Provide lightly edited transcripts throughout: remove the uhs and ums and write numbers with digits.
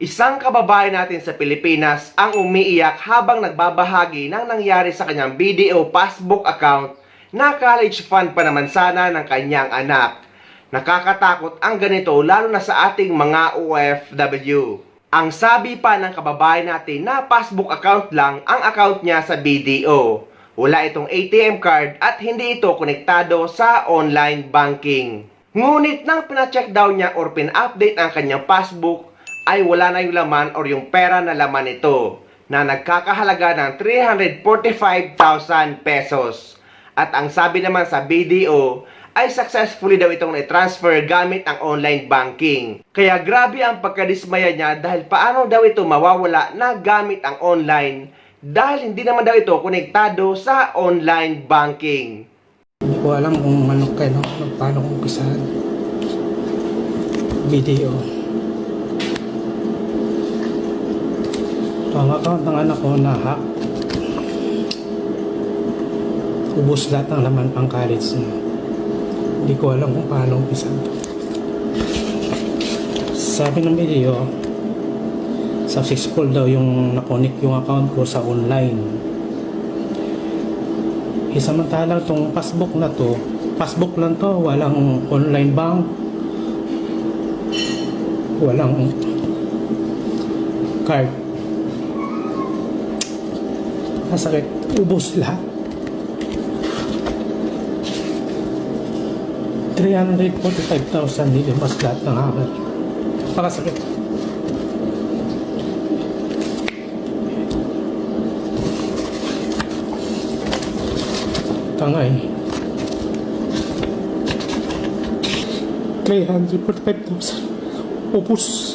Isang kababayan natin sa Pilipinas ang umiiyak habang nagbabahagi ng nangyari sa kanyang BDO passbook account na college fund pa naman sana ng kanyang anak. Nakakatakot ang ganito lalo na sa ating mga OFW. Ang sabi pa ng kababayan natin na passbook account lang ang account niya sa BDO. Wala itong ATM card at hindi ito konektado sa online banking. Ngunit nang pina-check daw niya or pin-update ang kanyang passbook, ay wala na yung laman or yung pera na laman nito na nagkakahalaga ng 345,000 pesos. At ang sabi naman sa BDO ay successfully daw itong na-transfer gamit ang online banking. Kaya grabe ang pagkadismaya niya dahil paano daw ito mawawala na gamit ang online dahil hindi naman daw ito konektado sa online banking. Hindi ko alam kung paano kung umpisahan. Video. Ang account ng anak ko na-hack. Ubus lahat ng laman pang college niya. Hindi ko alam kung paano umpisahan. Sabi ng video, successful daw yung na-connect yung account ko sa online. Samantalang itong passbook na to, passbook lang to, walang online bank, walang card. Masakit, ubos lahat. 345,000 hindi mas lahat ng hacker. Pakasakit. Tangay. 345,000 ubos.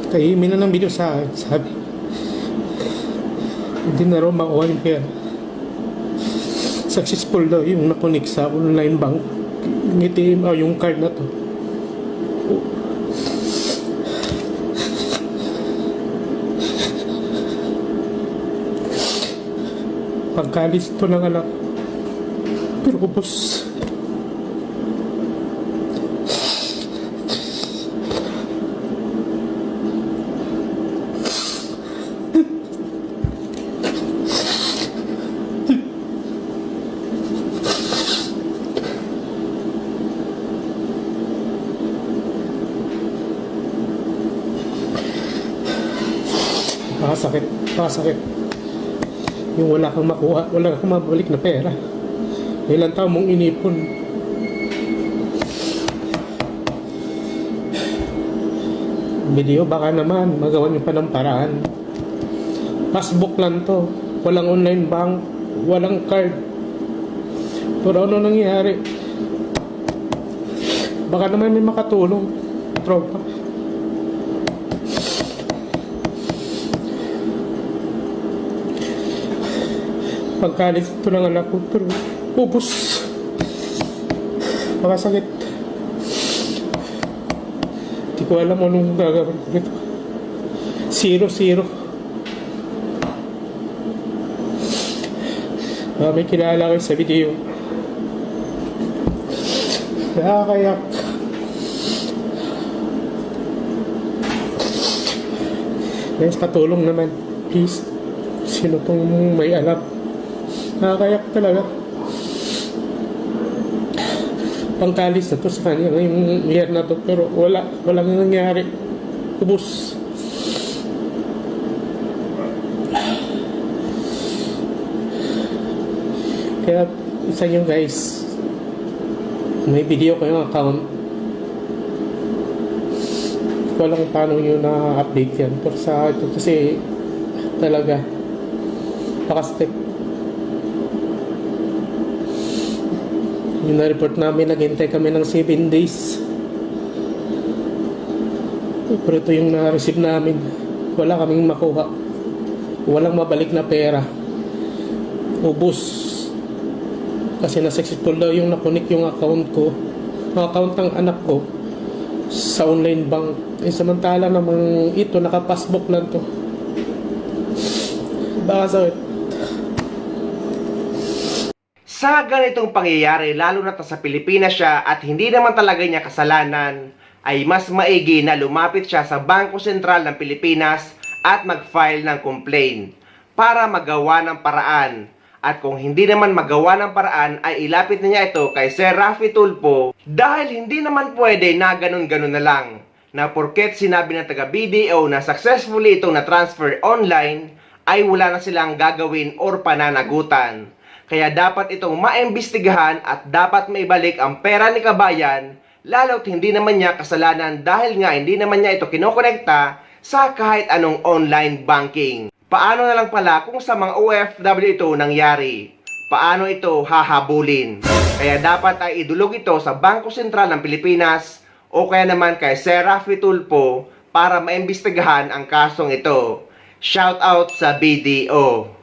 Kaya mina ng video sa sabi hindi na raw makuha yung pera. Successful daw yung nakonik sa online bank ATM o yung card na to. Pagkalis ito ng anak pero ubos. Pakasakit. Yung wala kang makuha, wala kang mabalik na pera. Ilang taon mong inipon. Video, baka naman magawa niyo pa ng paraan. Passbook lang to, walang online bank, walang card. Pero ano nangyari? Baka naman may makatulong, tropa. Pagkalit ito ng anak ko, pero ubos. Pakasakit. Hindi ko alam anong gagawin ko ito. 0-0. May kilala kayo sa video. Nakakayak. Guys, patulong naman. Please. Sino pong may alam? Nakakayak talaga. Pangkalis na to sa kanya ngayong year na to pero walang nangyari. Ubus. Kaya isa nyo guys, may video ko yung account. Walang paano nyo na-update yan pero sa ito kasi talaga pakastep. Yung na-report namin, naghintay kami ng 7 days. Pero ito yung na-receive namin. Wala kaming makuha. Walang mabalik na pera. Ubus. Kasi na-successful daw yung nakunik yung account ko. Yung account ng anak ko sa online bank. Samantala namang ito, naka-passbook lang to. Baka sakit. Sa ganitong pangyayari, lalo na sa Pilipinas siya at hindi naman talaga niya kasalanan, ay mas maigi na lumapit siya sa Bangko Sentral ng Pilipinas at mag-file ng complaint para magawa ng paraan. At kung hindi naman magawa ng paraan, ay ilapit na niya ito kay Sir Raffy Tulfo dahil hindi naman pwede na ganun-ganun na lang. Na porket sinabi ng taga-BDO na successfully itong na-transfer online, ay wala na silang gagawin or pananagutan. Kaya dapat itong maimbestigahan at dapat maibalik ang pera ni kabayan, lalo't hindi naman niya kasalanan dahil nga hindi naman niya ito kinokonekta sa kahit anong online banking. Paano na lang pala kung sa mga OFW ito nangyari? Paano ito hahabulin? Kaya dapat ay idulog ito sa Bangko Sentral ng Pilipinas o kaya naman kay Sir Raffy Tulfo para maimbestigahan ang kasong ito. Shout out sa BDO.